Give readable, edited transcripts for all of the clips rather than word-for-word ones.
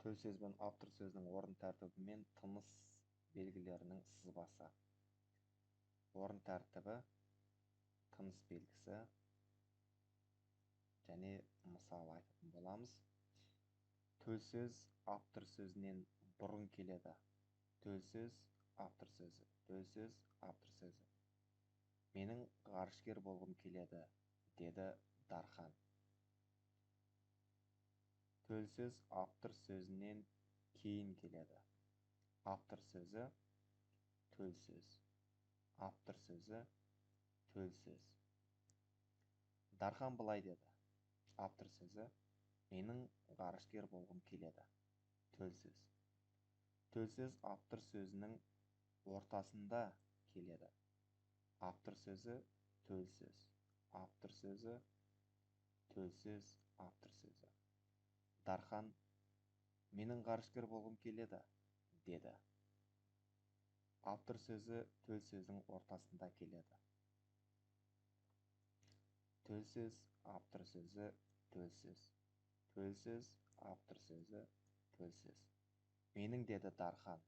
Төл сөз бен автор сөзінің орын тәртібі мен тыныс белгілерінің сызбасы. Орын тәртібі, тыныс белгісі және мысал айтатын боламыз. Төл сөз автор сөзінен бұрын келеді. Төл сөз автор сөзі. Төл сөз автор сөзі. Менің ғарышкер болғым келеді, деді Дархан. Төл сөз автор сөзінен кейін келеді. Автор сөзі, төл сөз. Автор сөзі, төл сөз. Дархан былай деді. Автор сөзі, менің ғарышкер болғым келеді. Төл сөз. Төл сөз автор сөзінің ортасында келеді. Автор сөзі, төл сөз. Автор сөзі, төл сөз, автор сөзі. Дархан, менің ғарышкер болғым келеді, деді. Автор сөзі төл сөздің ортасында келеді. Төл сөз, автор сөзі, төл сөз. Төл сөз, автор сөзі, төл сөз. Менің, деді Дархан,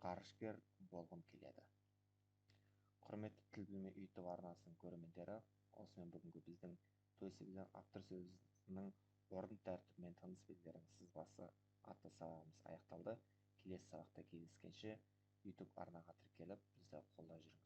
ғарышкер болғым келеді. Құрметті тіл білімі YouTube арнасының көрермендері, осымен бүгінгі біздің төл сөз бен автор сөзінің орын тәртібі мен тыныс белгілерінің сызбасы атты сабағымыз аяқталды. Келесі сабақта кездескенше YouTube арнаға тіркеліп бізді қолдап жүріңіз.